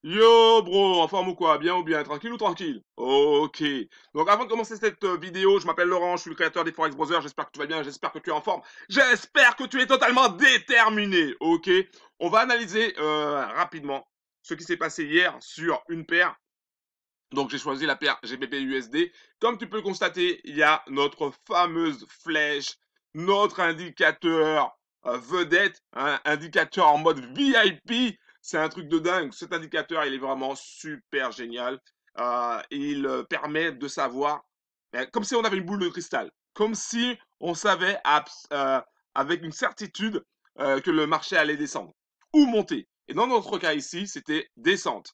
Yo bro, en forme ou quoi? Bien ou bien? Tranquille ou tranquille? Ok. Donc avant de commencer cette vidéo, je m'appelle Laurent, je suis le créateur des Forex Brothers, j'espère que tu vas bien, j'espère que tu es en forme, j'espère que tu es totalement déterminé, ok? On va analyser rapidement ce qui s'est passé hier sur une paire. Donc j'ai choisi la paire GBP USD. Comme tu peux le constater, il y a notre fameuse flèche, notre indicateur vedette, un indicateur en mode VIP. C'est un truc de dingue. Cet indicateur, il est vraiment super génial. Il permet de savoir, comme si on avait une boule de cristal, comme si on savait avec une certitude que le marché allait descendre ou monter. Et dans notre cas ici, c'était descente.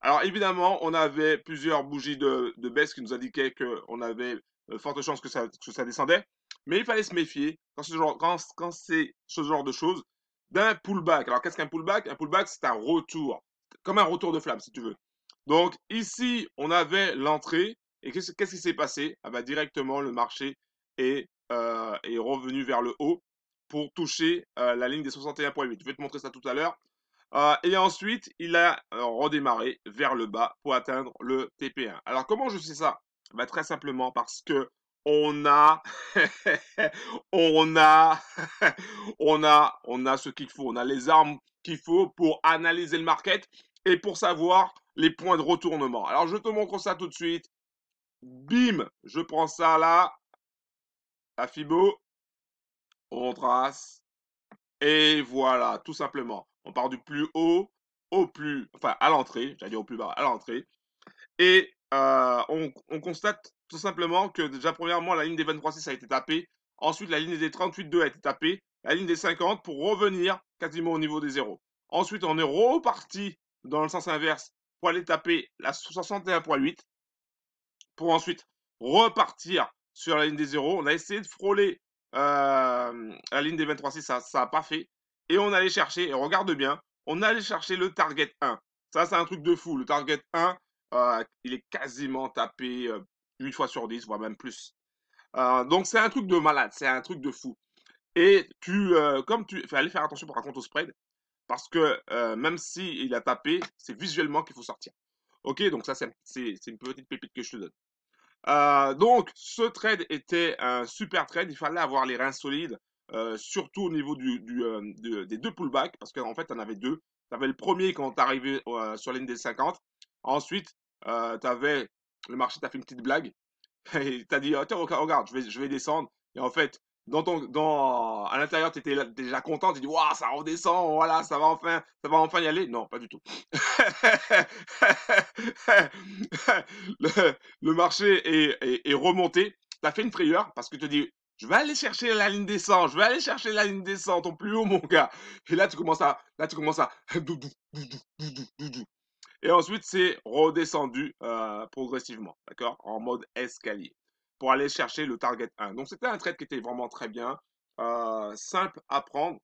Alors évidemment, on avait plusieurs bougies de baisse qui nous indiquaient qu'on avait forte chance que ça descendait, mais il fallait se méfier quand c'est ce genre de choses d'un pullback. Alors qu'est-ce qu'un pullback? Un pullback, c'est un retour, comme un retour de flamme si tu veux. Donc ici, on avait l'entrée, et qu'est-ce qui s'est passé? Ah bah, directement, le marché est revenu vers le haut pour toucher la ligne des 61,8. Je vais te montrer ça tout à l'heure. Et ensuite, il a redémarré vers le bas pour atteindre le TP1. Alors, comment je sais ça? Bah, très simplement parce que on a, on a, on a ce qu'il faut. On a les armes qu'il faut pour analyser le market et pour savoir les points de retournement. Alors, je te montre ça tout de suite. Bim, je prends ça là, à Fibo, on trace. Et voilà, tout simplement. On part du plus haut au plus, enfin à l'entrée, j'allais dire au plus bas, à l'entrée. Et on constate tout simplement que déjà premièrement la ligne des 23,6 a été tapée. Ensuite la ligne des 38,2 a été tapée. La ligne des 50 pour revenir quasiment au niveau des zéros. Ensuite on est reparti dans le sens inverse pour aller taper la 61,8 pour ensuite repartir sur la ligne des zéros. On a essayé de frôler la ligne des 23,6, ça n'a pas fait. Et on allait chercher, et regarde bien, on allait chercher le target 1. Ça, c'est un truc de fou. Le target 1, il est quasiment tapé 8 fois sur 10, voire même plus. Donc, c'est un truc de malade, c'est un truc de fou. Et comme tu fallait faire attention pour un compte au spread, parce que même si il a tapé, c'est visuellement qu'il faut sortir. Ok, donc ça, c'est une petite pépite que je te donne. Donc, ce trade était un super trade. Il fallait avoir les reins solides, surtout au niveau des deux pullbacks, parce qu'en fait, tu en avais deux. Tu avais le premier quand tu arrivé sur la ligne des 50. Ensuite, tu avais le marché t'a fait une petite blague. Et t'as dit, oh, tiens, regarde, je vais descendre. Et en fait, à l'intérieur, tu étais déjà content. Tu dis, waouh, ça redescend, voilà, ça va enfin y aller. Non, pas du tout. Le marché est remonté. Tu as fait une frayeur parce que tu te dis, je vais aller chercher la ligne descente, je vais aller chercher la ligne descente au plus haut, mon gars. Et là, tu commences à, doudou, doudou, doudou, doudou. Et ensuite, c'est redescendu progressivement, d'accord, en mode escalier, pour aller chercher le target 1. Donc, c'était un trade qui était vraiment très bien, simple à prendre.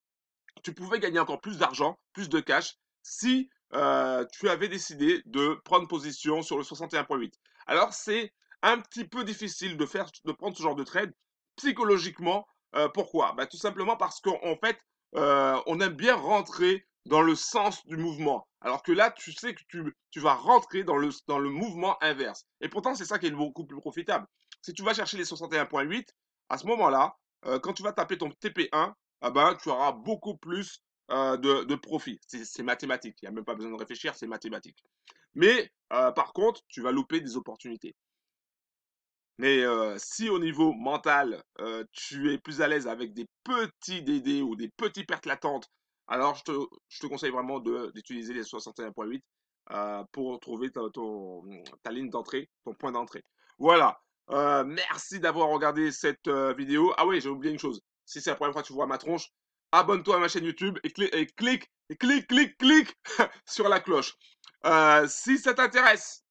Tu pouvais gagner encore plus d'argent, plus de cash, si tu avais décidé de prendre position sur le 61,8. Alors, c'est un petit peu difficile de prendre ce genre de trade psychologiquement. Pourquoi? Bah, tout simplement parce qu'en fait, on aime bien rentrer dans le sens du mouvement. Alors que là, tu sais que tu vas rentrer dans le mouvement inverse. Et pourtant, c'est ça qui est beaucoup plus profitable. Si tu vas chercher les 61,8, à ce moment-là, quand tu vas taper ton TP1, ah ben, tu auras beaucoup plus de profit. C'est mathématique. Il n'y a même pas besoin de réfléchir, c'est mathématique. Mais par contre, tu vas louper des opportunités. Mais si au niveau mental, tu es plus à l'aise avec des petits DD ou des petits pertes latentes, alors je te conseille vraiment d'utiliser les 61,8 pour trouver ta ligne d'entrée, ton point d'entrée. Voilà. Merci d'avoir regardé cette vidéo. Ah oui, j'ai oublié une chose. Si c'est la première fois que tu vois ma tronche, abonne-toi à ma chaîne YouTube et clique sur la cloche. Si ça t'intéresse,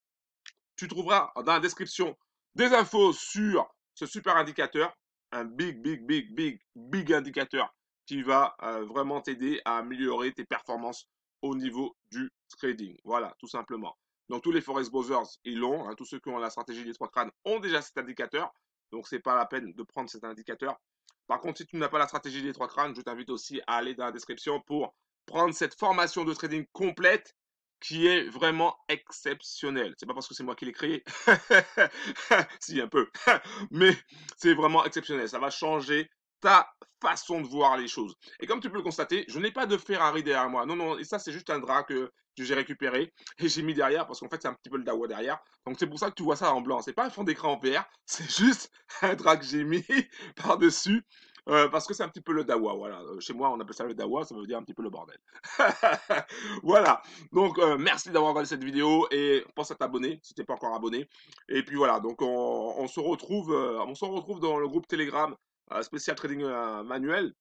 tu trouveras dans la description des infos sur ce super indicateur, un big indicateur qui va vraiment t'aider à améliorer tes performances au niveau du trading. Voilà, tout simplement. Donc tous les Forex Brothers, ils l'ont. Hein, tous ceux qui ont la stratégie des trois crânes ont déjà cet indicateur. Donc c'est pas la peine de prendre cet indicateur. Par contre, si tu n'as pas la stratégie des trois crânes, je t'invite aussi à aller dans la description pour prendre cette formation de trading complète qui est vraiment exceptionnel. C'est pas parce que c'est moi qui l'ai créé. Si, un peu. Mais c'est vraiment exceptionnel. Ça va changer ta façon de voir les choses. Et comme tu peux le constater, je n'ai pas de Ferrari derrière moi. Non, non, et ça, c'est juste un drap que j'ai récupéré et j'ai mis derrière parce qu'en fait, c'est un petit peu le dawa derrière. Donc, c'est pour ça que tu vois ça en blanc. C'est pas un fond d'écran en vert, c'est juste un drap que j'ai mis par-dessus parce que c'est un petit peu le dawa. Voilà. Chez moi, on appelle ça le dawa, ça veut dire un petit peu le bordel. Voilà. Donc, merci d'avoir regardé cette vidéo et pense à t'abonner si t'es pas encore abonné. Et puis voilà, donc on se retrouve dans le groupe Telegram spécial trading manuel.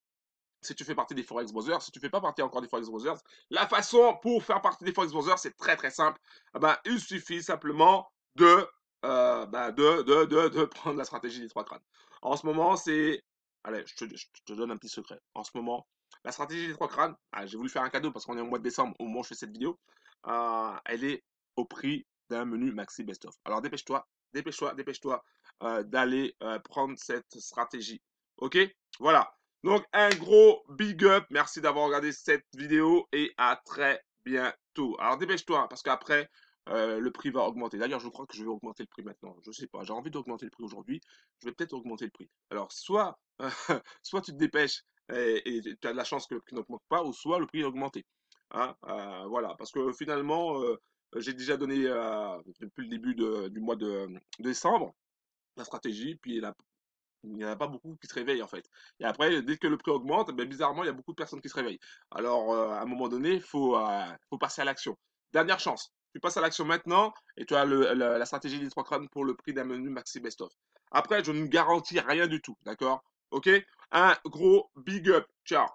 Si tu fais partie des Forex Brothers, si tu fais pas partie encore des Forex Brothers, la façon pour faire partie des Forex Brothers, c'est très très simple. Ah ben, il suffit simplement de prendre la stratégie des trois crânes. En ce moment, c'est... Allez, je te donne un petit secret. En ce moment, la stratégie des trois crânes, j'ai voulu faire un cadeau parce qu'on est au mois de décembre au moment où je fais cette vidéo, elle est au prix d'un menu Maxi Best of. Alors dépêche-toi, dépêche-toi, dépêche-toi d'aller prendre cette stratégie. Ok? Voilà. Donc, un gros big up. Merci d'avoir regardé cette vidéo et à très bientôt. Alors, dépêche-toi, parce qu'après, le prix va augmenter. D'ailleurs, je crois que je vais augmenter le prix maintenant. Je sais pas. J'ai envie d'augmenter le prix aujourd'hui. Je vais peut-être augmenter le prix. Alors, soit, soit tu te dépêches et tu as de la chance que le prix n'augmente pas, ou soit le prix est augmenté. Hein, voilà. Parce que finalement, j'ai déjà donné depuis le début du mois de décembre la stratégie, puis il n'y en a pas beaucoup qui se réveillent en fait. Et après, dès que le prix augmente, ben, bizarrement, il y a beaucoup de personnes qui se réveillent. Alors, à un moment donné, faut passer à l'action. Dernière chance. Tu passes à l'action maintenant et tu as la stratégie des trois crânes pour le prix d'un menu Maxi Best of. Après, je ne garantis rien du tout, d'accord? Ok? Un gros big up. Ciao.